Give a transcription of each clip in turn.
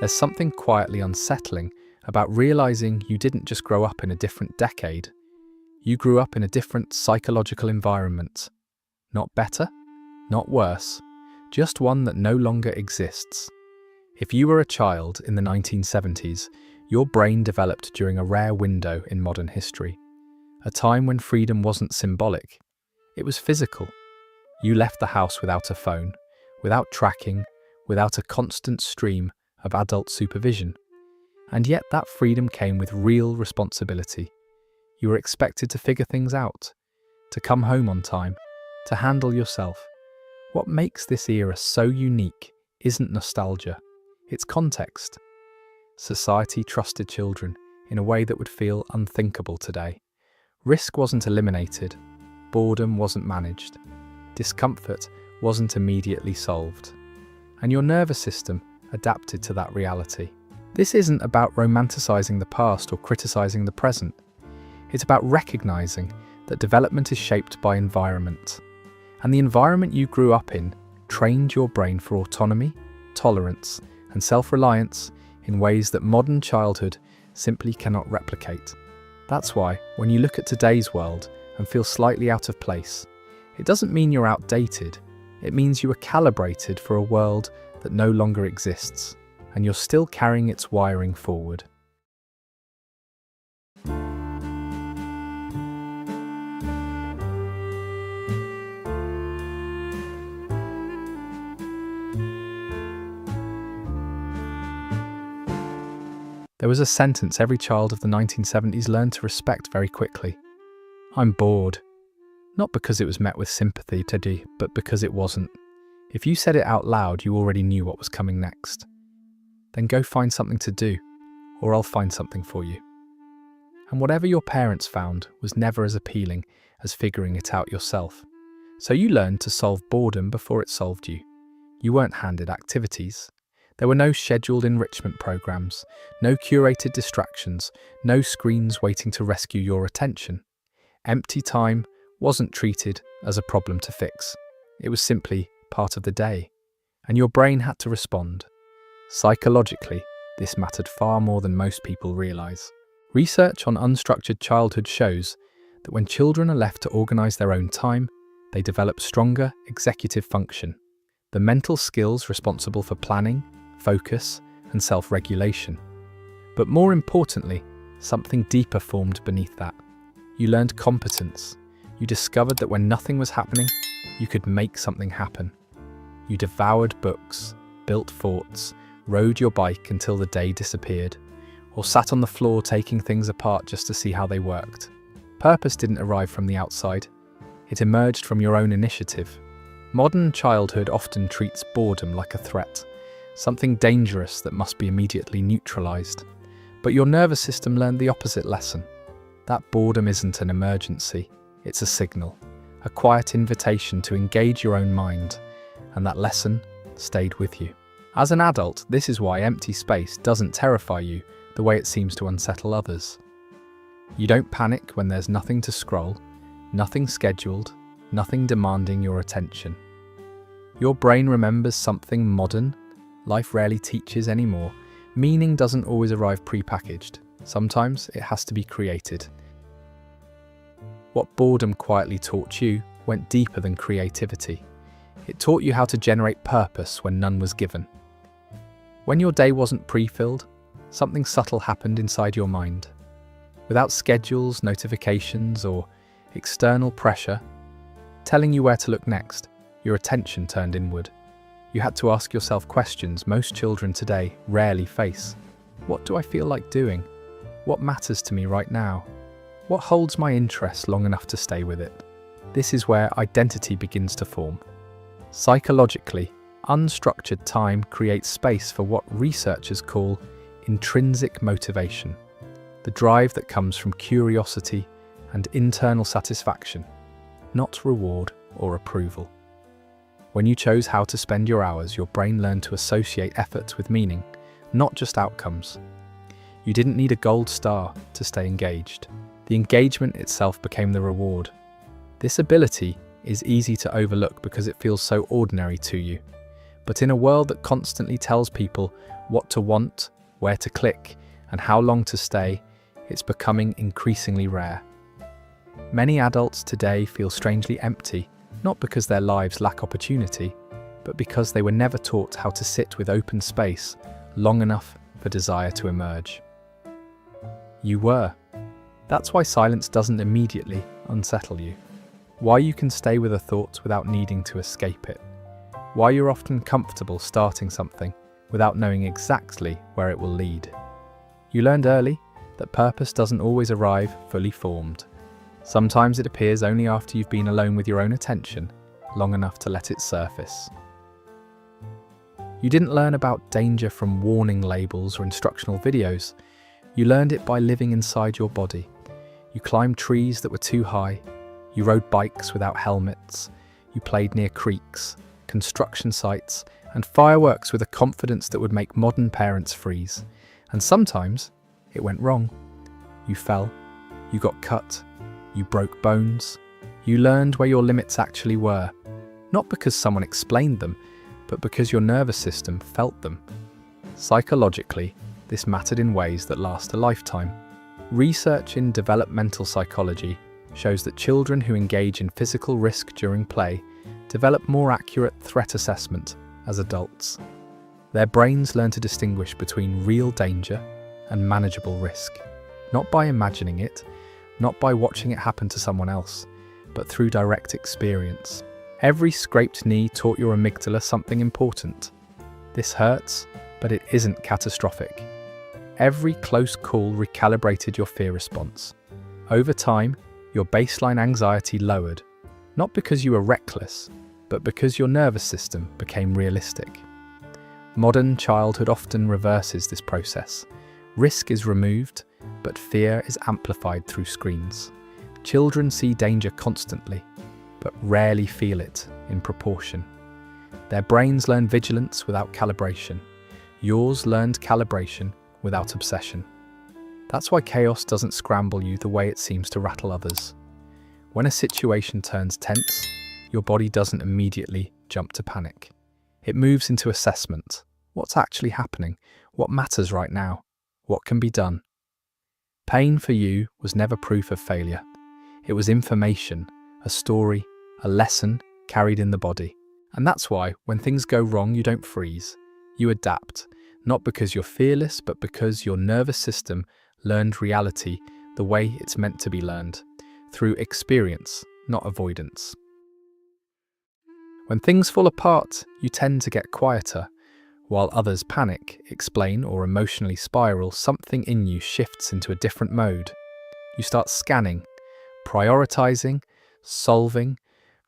There's something quietly unsettling about realizing you didn't just grow up in a different decade. You grew up in a different psychological environment. Not better, not worse, just one that no longer exists. If you were a child in the 1970s, your brain developed during a rare window in modern history. A time when freedom wasn't symbolic, it was physical. You left the house without a phone, without tracking, without a constant stream of adult supervision. And yet that freedom came with real responsibility. You were expected to figure things out, to come home on time, to handle yourself. What makes this era so unique isn't nostalgia, it's context. Society trusted children in a way that would feel unthinkable today. Risk wasn't eliminated, boredom wasn't managed, discomfort wasn't immediately solved, and your nervous system adapted to that reality. This isn't about romanticizing the past or criticizing the present. It's about recognizing that development is shaped by environment, and the environment you grew up in trained your brain for autonomy, tolerance, and self-reliance in ways that modern childhood simply cannot replicate. That's why, when you look at today's world and feel slightly out of place, it doesn't mean you're outdated. It means you are calibrated for a world that no longer exists, and you're still carrying its wiring forward. There was a sentence every child of the 1970s learned to respect very quickly. I'm bored. Not because it was met with sympathy, Teddy, but because it wasn't. If you said it out loud, you already knew what was coming next. Then go find something to do, or I'll find something for you. And whatever your parents found was never as appealing as figuring it out yourself. So you learned to solve boredom before it solved you. You weren't handed activities. There were no scheduled enrichment programs, no curated distractions, no screens waiting to rescue your attention. Empty time wasn't treated as a problem to fix. It was simply part of the day, and your brain had to respond. Psychologically, this mattered far more than most people realize. Research on unstructured childhood shows that when children are left to organize their own time, they develop stronger executive function, the mental skills responsible for planning, focus, and self-regulation. But more importantly, something deeper formed beneath that. You learned competence. You discovered that when nothing was happening, you could make something happen. You devoured books, built forts, rode your bike until the day disappeared, or sat on the floor taking things apart just to see how they worked. Purpose didn't arrive from the outside. It emerged from your own initiative. Modern childhood often treats boredom like a threat, something dangerous that must be immediately neutralized. But your nervous system learned the opposite lesson. That boredom isn't an emergency, it's a signal, a quiet invitation to engage your own mind, and that lesson stayed with you. As an adult, this is why empty space doesn't terrify you the way it seems to unsettle others. You don't panic when there's nothing to scroll, nothing scheduled, nothing demanding your attention. Your brain remembers something modern life rarely teaches anymore. Meaning doesn't always arrive pre-packaged. Sometimes it has to be created. What boredom quietly taught you went deeper than creativity. It taught you how to generate purpose when none was given. When your day wasn't pre-filled, something subtle happened inside your mind. Without schedules, notifications, or external pressure telling you where to look next, your attention turned inward. You had to ask yourself questions most children today rarely face. What do I feel like doing? What matters to me right now? What holds my interest long enough to stay with it? This is where identity begins to form. Psychologically, unstructured time creates space for what researchers call intrinsic motivation, the drive that comes from curiosity and internal satisfaction, not reward or approval. When you chose how to spend your hours, your brain learned to associate efforts with meaning, not just outcomes. You didn't need a gold star to stay engaged. The engagement itself became the reward. This ability is easy to overlook because it feels so ordinary to you. But in a world that constantly tells people what to want, where to click, and how long to stay, it's becoming increasingly rare. Many adults today feel strangely empty, not because their lives lack opportunity, but because they were never taught how to sit with open space long enough for desire to emerge. You were. That's why silence doesn't immediately unsettle you. Why you can stay with a thought without needing to escape it. Why you're often comfortable starting something without knowing exactly where it will lead. You learned early that purpose doesn't always arrive fully formed. Sometimes it appears only after you've been alone with your own attention long enough to let it surface. You didn't learn about danger from warning labels or instructional videos. You learned it by living inside your body. You climbed trees that were too high. You rode bikes without helmets. You played near creeks, construction sites, and fireworks with a confidence that would make modern parents freeze. And sometimes it went wrong. You fell. You got cut. You broke bones. You learned where your limits actually were. Not because someone explained them, but because your nervous system felt them. Psychologically, this mattered in ways that last a lifetime. Research in developmental psychology shows that children who engage in physical risk during play develop more accurate threat assessment as adults. Their brains learn to distinguish between real danger and manageable risk, not by imagining it, not by watching it happen to someone else, but through direct experience. Every scraped knee taught your amygdala something important. This hurts, but it isn't catastrophic. Every close call recalibrated your fear response. Over time, your baseline anxiety lowered, not because you were reckless, but because your nervous system became realistic. Modern childhood often reverses this process. Risk is removed, but fear is amplified through screens. Children see danger constantly, but rarely feel it in proportion. Their brains learn vigilance without calibration. Yours learned calibration without obsession. That's why chaos doesn't scramble you the way it seems to rattle others. When a situation turns tense, your body doesn't immediately jump to panic. It moves into assessment. What's actually happening? What matters right now? What can be done? Pain for you was never proof of failure. It was information, a story, a lesson carried in the body. And that's why, when things go wrong, you don't freeze. You adapt, not because you're fearless, but because your nervous system learned reality the way it's meant to be learned, through experience, not avoidance. When things fall apart, you tend to get quieter. While others panic, explain, or emotionally spiral, something in you shifts into a different mode. You start scanning, prioritizing, solving.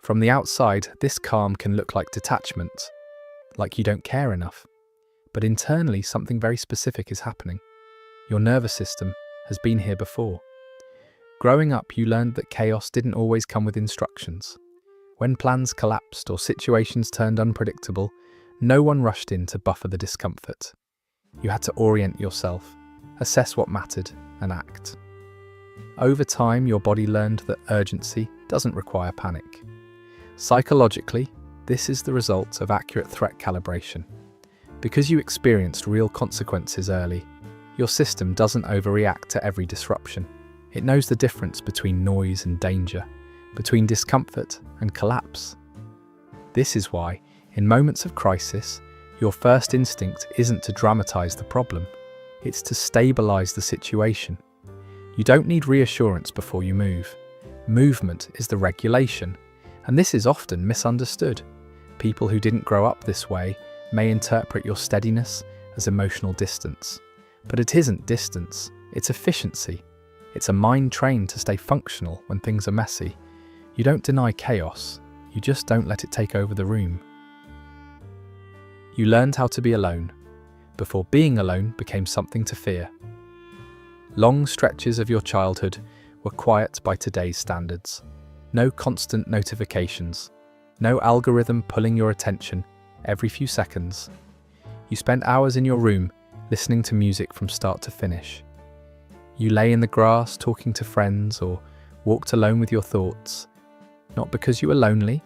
From the outside, this calm can look like detachment, like you don't care enough. But internally, something very specific is happening. Your nervous system has been here before. Growing up, you learned that chaos didn't always come with instructions. When plans collapsed or situations turned unpredictable, no one rushed in to buffer the discomfort. You had to orient yourself, assess what mattered, and act. Over time, your body learned that urgency doesn't require panic. Psychologically, this is the result of accurate threat calibration. Because you experienced real consequences early, your system doesn't overreact to every disruption. It knows the difference between noise and danger, between discomfort and collapse. This is why, in moments of crisis, your first instinct isn't to dramatize the problem, it's to stabilize the situation. You don't need reassurance before you move. Movement is the regulation, and this is often misunderstood. People who didn't grow up this way may interpret your steadiness as emotional distance. But it isn't distance, it's efficiency. It's a mind trained to stay functional when things are messy. You don't deny chaos, you just don't let it take over the room. You learned how to be alone, before being alone became something to fear. Long stretches of your childhood were quiet by today's standards. No constant notifications, no algorithm pulling your attention every few seconds. You spent hours in your room listening to music from start to finish. You lay in the grass talking to friends or walked alone with your thoughts, not because you were lonely,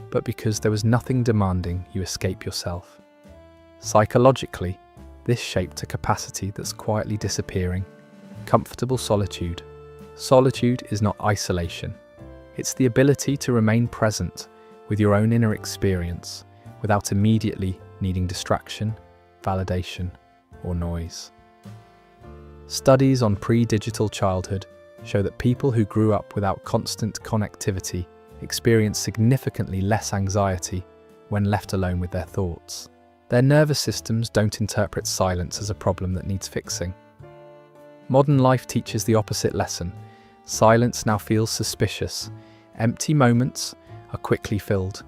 but because there was nothing demanding you escape yourself. Psychologically, this shaped a capacity that's quietly disappearing: comfortable solitude. Solitude is not isolation. It's the ability to remain present with your own inner experience without immediately needing distraction, validation, or noise. Studies on pre-digital childhood show that people who grew up without constant connectivity experience significantly less anxiety when left alone with their thoughts. Their nervous systems don't interpret silence as a problem that needs fixing. Modern life teaches the opposite lesson. Silence now feels suspicious. Empty moments are quickly filled.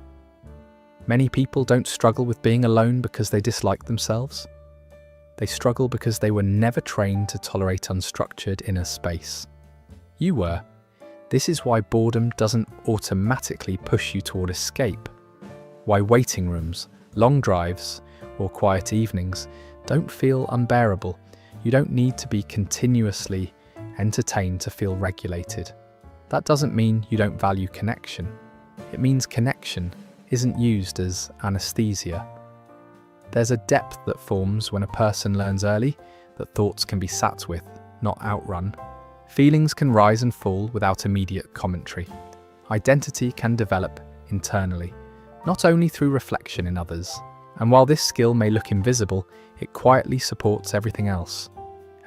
Many people don't struggle with being alone because they dislike themselves. They struggle because they were never trained to tolerate unstructured inner space. You were. This is why boredom doesn't automatically push you toward escape. Why waiting rooms, long drives, or quiet evenings don't feel unbearable. You don't need to be continuously entertained to feel regulated. That doesn't mean you don't value connection. It means connection isn't used as anesthesia. There's a depth that forms when a person learns early that thoughts can be sat with, not outrun. Feelings can rise and fall without immediate commentary. Identity can develop internally, not only through reflection in others. And while this skill may look invisible, it quietly supports everything else: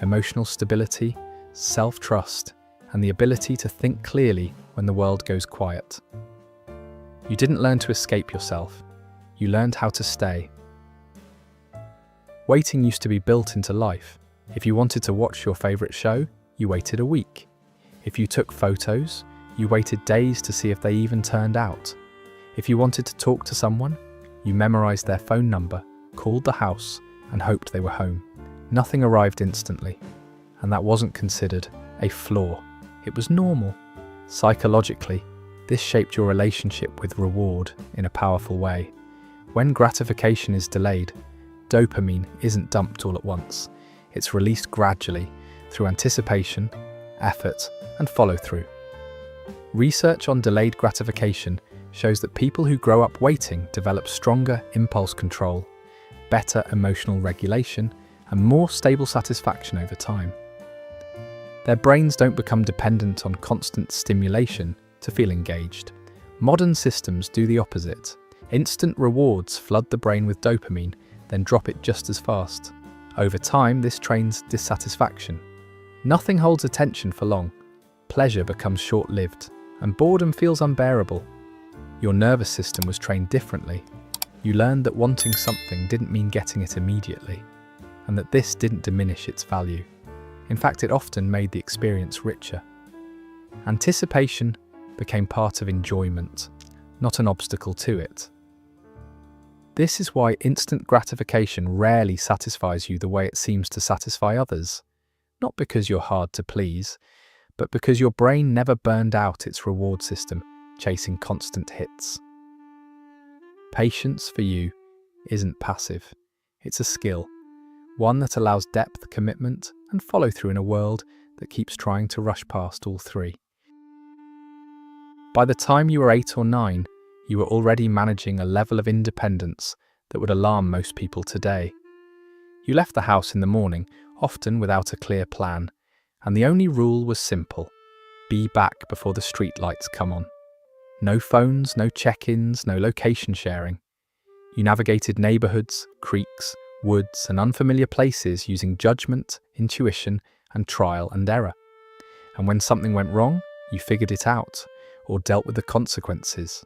emotional stability, self-trust, and the ability to think clearly when the world goes quiet. You didn't learn to escape yourself. You learned how to stay. Waiting used to be built into life. If you wanted to watch your favorite show, you waited a week. If you took photos, you waited days to see if they even turned out. If you wanted to talk to someone, you memorized their phone number, called the house, and hoped they were home. Nothing arrived instantly, and that wasn't considered a flaw. It was normal. Psychologically, this shaped your relationship with reward in a powerful way. When gratification is delayed, dopamine isn't dumped all at once. It's released gradually through anticipation, effort, and follow-through. Research on delayed gratification shows that people who grow up waiting develop stronger impulse control, better emotional regulation, and more stable satisfaction over time. Their brains don't become dependent on constant stimulation to feel engaged. Modern systems do the opposite. Instant rewards flood the brain with dopamine, then drop it just as fast. Over time, this trains dissatisfaction. Nothing holds attention for long. Pleasure becomes short-lived, and boredom feels unbearable. Your nervous system was trained differently. You learned that wanting something didn't mean getting it immediately, and that this didn't diminish its value. In fact, it often made the experience richer. Anticipation became part of enjoyment, not an obstacle to it. This is why instant gratification rarely satisfies you the way it seems to satisfy others. Not because you're hard to please, but because your brain never burned out its reward system chasing constant hits. Patience for you isn't passive. It's a skill, one that allows depth, commitment, and follow-through in a world that keeps trying to rush past all three. By the time you were 8 or 9, you were already managing a level of independence that would alarm most people today. You left the house in the morning, often without a clear plan, and the only rule was simple: be back before the street lights come on. No phones, no check-ins, no location sharing. You navigated neighborhoods, creeks, woods, and unfamiliar places using judgment, intuition, and trial and error. And when something went wrong, you figured it out, or dealt with the consequences.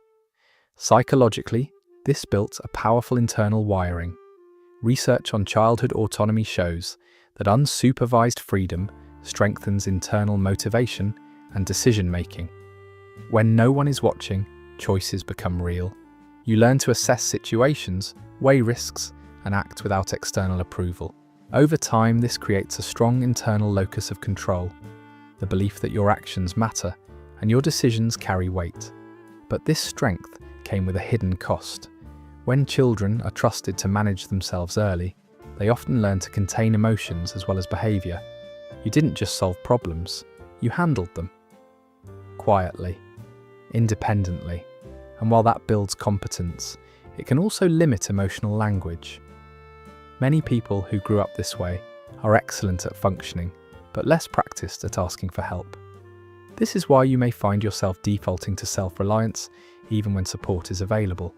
Psychologically, this built a powerful internal wiring. Research on childhood autonomy shows that unsupervised freedom strengthens internal motivation and decision-making. When no one is watching, choices become real. You learn to assess situations, weigh risks, and act without external approval. Over time, this creates a strong internal locus of control, the belief that your actions matter and your decisions carry weight. But this strength came with a hidden cost. When children are trusted to manage themselves early, they often learn to contain emotions as well as behavior. You didn't just solve problems, you handled them. Quietly, independently, and while that builds competence, it can also limit emotional language. Many people who grew up this way are excellent at functioning, but less practiced at asking for help. This is why you may find yourself defaulting to self-reliance even when support is available.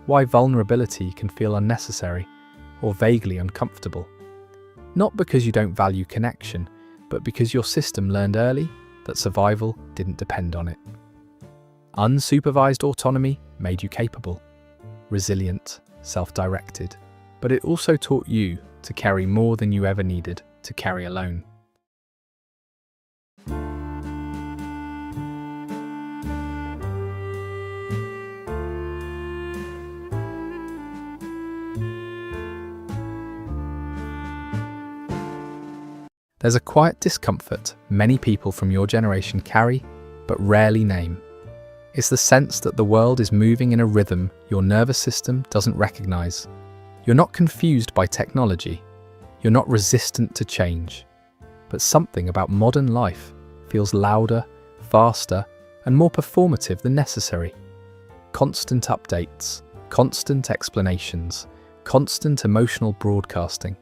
Why vulnerability can feel unnecessary or vaguely uncomfortable. Not because you don't value connection, but because your system learned early that survival didn't depend on it. Unsupervised autonomy made you capable, resilient, self-directed, but it also taught you to carry more than you ever needed to carry alone. There's a quiet discomfort many people from your generation carry, but rarely name. It's the sense that the world is moving in a rhythm your nervous system doesn't recognize. You're not confused by technology. You're not resistant to change. But something about modern life feels louder, faster, and more performative than necessary. Constant updates, constant explanations, constant emotional broadcasting.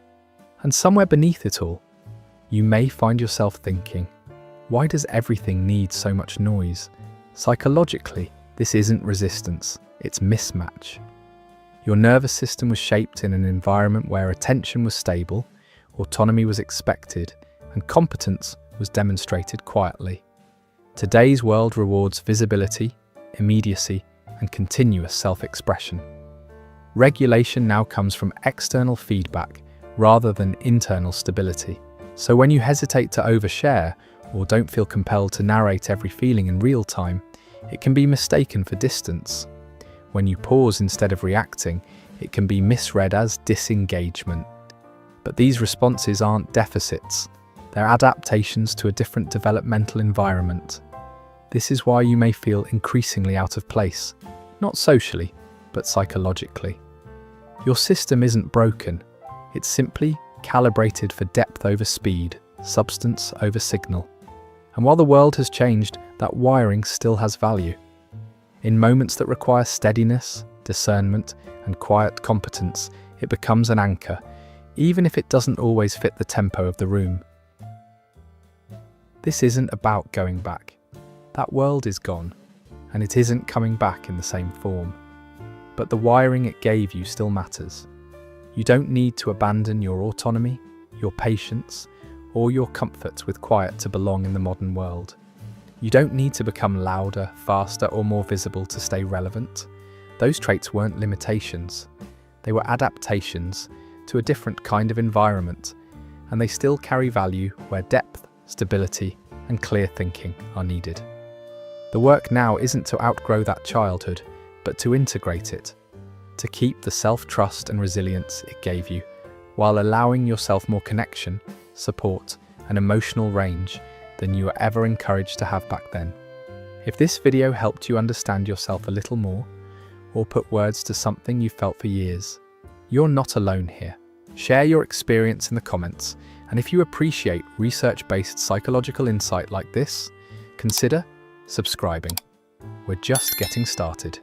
And somewhere beneath it all, you may find yourself thinking, why does everything need so much noise? Psychologically, this isn't resistance, it's mismatch. Your nervous system was shaped in an environment where attention was stable, autonomy was expected, and competence was demonstrated quietly. Today's world rewards visibility, immediacy, and continuous self-expression. Regulation now comes from external feedback rather than internal stability. So when you hesitate to overshare or don't feel compelled to narrate every feeling in real time, it can be mistaken for distance. When you pause instead of reacting, it can be misread as disengagement. But these responses aren't deficits. They're adaptations to a different developmental environment. This is why you may feel increasingly out of place, not socially, but psychologically. Your system isn't broken. It's simply calibrated for depth over speed, substance over signal. And while the world has changed, that wiring still has value. In moments that require steadiness, discernment, and quiet competence, it becomes an anchor, even if it doesn't always fit the tempo of the room. This isn't about going back. That world is gone, and it isn't coming back in the same form. But the wiring it gave you still matters. You don't need to abandon your autonomy, your patience, or your comfort with quiet to belong in the modern world. You don't need to become louder, faster, or more visible to stay relevant. Those traits weren't limitations. They were adaptations to a different kind of environment, and they still carry value where depth, stability, and clear thinking are needed. The work now isn't to outgrow that childhood, but to integrate it, to keep the self-trust and resilience it gave you, while allowing yourself more connection, support, and emotional range than you were ever encouraged to have back then. If this video helped you understand yourself a little more, or put words to something you felt for years, you're not alone here. Share your experience in the comments, and if you appreciate research-based psychological insight like this, consider subscribing. We're just getting started.